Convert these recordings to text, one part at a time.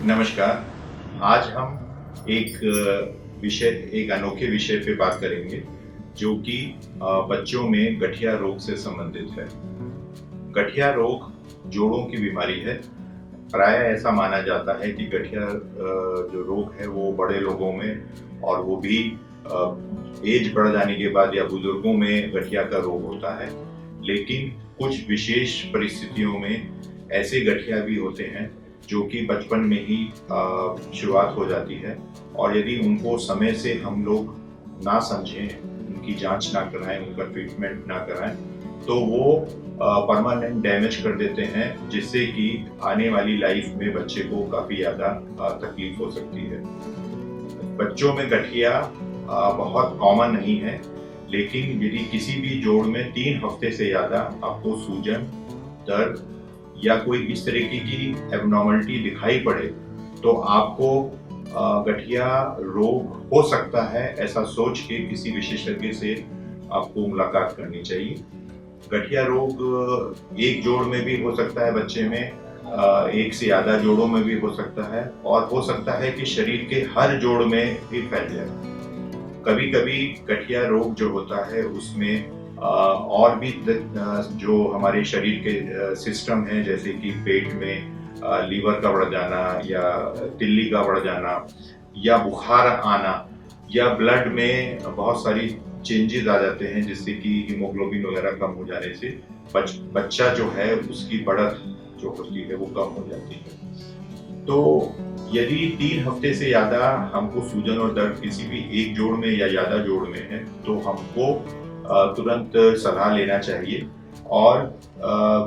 नमस्कार। आज हम एक अनोखे विषय पे बात करेंगे जो कि बच्चों में गठिया रोग से संबंधित है। गठिया रोग जोड़ों की बीमारी है। प्रायः ऐसा माना जाता है कि गठिया जो रोग है वो बड़े लोगों में और वो भी एज बढ़ जाने के बाद या बुजुर्गों में गठिया का रोग होता है। लेकिन कुछ विशेष परिस्थितियों में ऐसे गठिया भी होते हैं जो कि बचपन में ही शुरुआत हो जाती है और यदि उनको समय से हम लोग ना समझें, उनकी जांच ना कराएं, उनका ट्रीटमेंट ना कराएं, तो वो परमानेंट डैमेज कर देते हैं, जिससे कि आने वाली लाइफ में बच्चे को काफ़ी ज़्यादा तकलीफ हो सकती है। बच्चों में गठिया बहुत कॉमन नहीं है, लेकिन यदि किसी भी जोड़ में 3 हफ्ते से ज़्यादा आपको सूजन, दर्द या कोई इस तरीके की एबनॉर्मलिटी दिखाई पड़े तो आपको गठिया रोग हो सकता है, ऐसा सोच के किसी विशेषज्ञ से आपको मुलाकात करनी चाहिए। गठिया रोग एक जोड़ में भी हो सकता है बच्चे में, एक से ज़्यादा जोड़ों में भी हो सकता है और हो सकता है कि शरीर के हर जोड़ में भी फैल जाए। कभी कभी गठिया रोग जो होता है उसमें और भी जो हमारे शरीर के सिस्टम हैं, जैसे कि पेट में लीवर का बढ़ जाना या तिल्ली का बढ़ जाना या बुखार आना या ब्लड में बहुत सारी चेंजेस आ जाते हैं, जिससे कि हीमोग्लोबिन वगैरह कम हो जाने से बच्चा जो है उसकी बढ़त जो होती है वो कम हो जाती है। तो यदि 3 हफ्ते से ज़्यादा हमको सूजन और दर्द किसी भी एक जोड़ में या ज़्यादा जोड़ में है तो हमको तुरंत सलाह लेना चाहिए और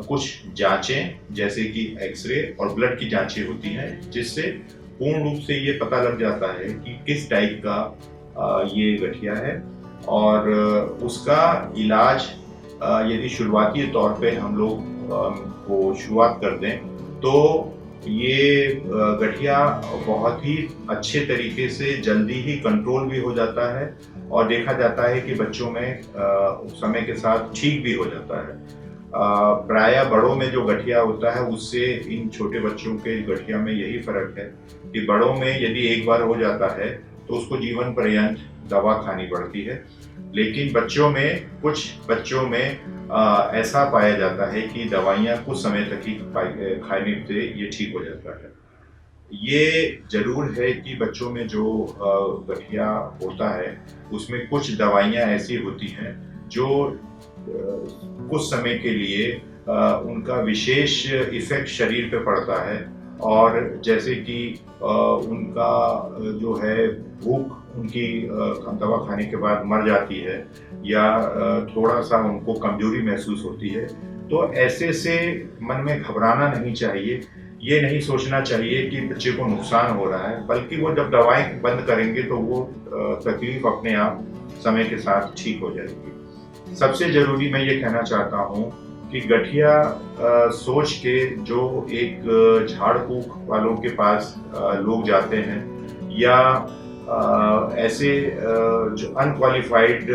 कुछ जांचें जैसे कि एक्सरे और ब्लड की जांचें होती हैं, जिससे पूर्ण रूप से ये पता लग जाता है कि किस टाइप का ये गठिया है और उसका इलाज यदि शुरुआती तौर पे हम लोग को शुरुआत कर दें तो ये गठिया बहुत ही अच्छे तरीके से जल्दी ही कंट्रोल भी हो जाता है और देखा जाता है कि बच्चों में समय के साथ ठीक भी हो जाता है। प्रायः बड़ों में जो गठिया होता है उससे इन छोटे बच्चों के गठिया में यही फर्क है कि बड़ों में यदि एक बार हो जाता है तो उसको जीवन पर्यंत दवा खानी पड़ती है, लेकिन कुछ बच्चों में ऐसा पाया जाता है कि दवाइयाँ कुछ समय तक ही खाने से ये ठीक हो जाता है। ये जरूर है कि बच्चों में जो गठिया होता है उसमें कुछ दवाइयाँ ऐसी होती हैं जो कुछ समय के लिए उनका विशेष इफेक्ट शरीर पे पड़ता है और जैसे कि उनका जो है भूख उनकी दवा खाने के बाद मर जाती है या थोड़ा सा उनको कमजोरी महसूस होती है, तो ऐसे से मन में घबराना नहीं चाहिए। ये नहीं सोचना चाहिए कि बच्चे को नुकसान हो रहा है, बल्कि वो जब दवाएं बंद करेंगे तो वो तकलीफ अपने आप समय के साथ ठीक हो जाएगी। सबसे ज़रूरी मैं ये कहना चाहता हूँ कि गठिया सोच के जो एक झाड़ फूक वालों के पास लोग जाते हैं या ऐसे जो अनक्वालिफाइड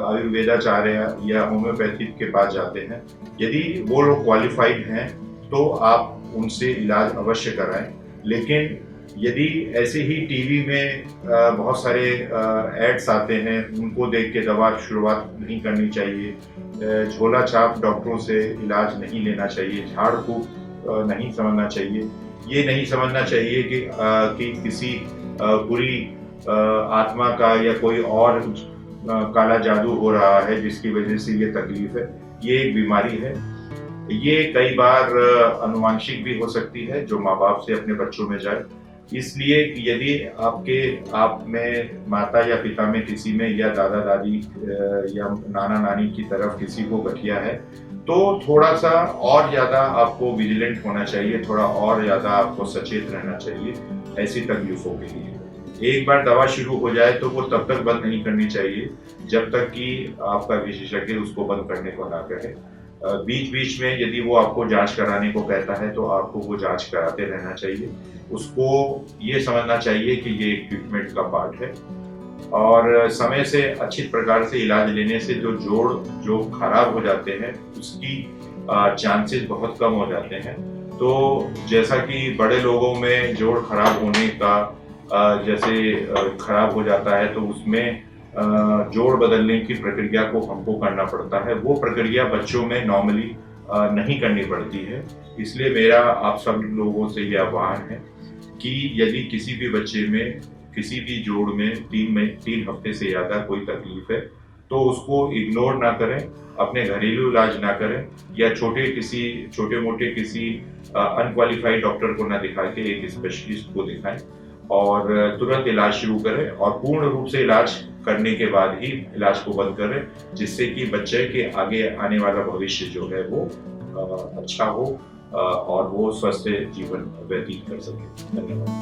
आयुर्वेदाचार्य या होम्योपैथिक के पास जाते हैं, यदि वो लोग क्वालिफाइड हैं तो आप उनसे इलाज अवश्य कराएं। लेकिन यदि ऐसे ही टीवी में बहुत सारे एड्स आते हैं, उनको देख के दवा शुरुआत नहीं करनी चाहिए। झोला छाप डॉक्टरों से इलाज नहीं लेना चाहिए। झाड़ फूक नहीं समझना चाहिए। ये नहीं समझना चाहिए कि किसी बुरी आत्मा का या कोई और काला जादू हो रहा है जिसकी वजह से ये तकलीफ है। ये एक बीमारी है। ये कई बार अनुवांशिक भी हो सकती है जो माँ बाप से अपने बच्चों में जाए। इसलिए यदि आप में माता या पिता में किसी में या दादा दादी या नाना नानी की तरफ किसी को गठिया है तो थोड़ा सा और ज़्यादा आपको विजिलेंट होना चाहिए, थोड़ा और ज़्यादा आपको सचेत रहना चाहिए ऐसी तकलीफों के लिए। एक बार दवा शुरू हो जाए तो वो तब तक बंद नहीं करनी चाहिए जब तक कि आपका विशेषज्ञ उसको बंद करने को ना कहे। बीच बीच में यदि वो आपको जांच कराने को कहता है तो आपको वो जांच कराते रहना चाहिए। उसको ये समझना चाहिए कि ये एक ट्रीटमेंट का पार्ट है और समय से अच्छी प्रकार से इलाज लेने से जो खराब हो जाते हैं उसकी चांसेस बहुत कम हो जाते हैं तो जैसा कि बड़े लोगों में जोड़ खराब होने का जैसे खराब हो जाता है तो उसमें जोड़ बदलने की प्रक्रिया को हमको करना पड़ता है, वो प्रक्रिया बच्चों में नॉर्मली नहीं करनी पड़ती है। इसलिए मेरा आप सब लोगों से ये आह्वान है कि यदि किसी भी बच्चे में किसी भी जोड़ में 3 हफ्ते से ज़्यादा कोई तकलीफ है तो उसको इग्नोर ना करें, अपने घरेलू इलाज ना करें या छोटे मोटे किसी अनक्वालिफाइड डॉक्टर को ना दिखा के एक स्पेशलिस्ट को दिखाएं और तुरंत इलाज शुरू करें और पूर्ण रूप से इलाज करने के बाद ही इलाज को बंद करें, जिससे कि बच्चे के आगे आने वाला भविष्य जो है वो अच्छा हो और वो स्वस्थ जीवन व्यतीत कर सके। धन्यवाद।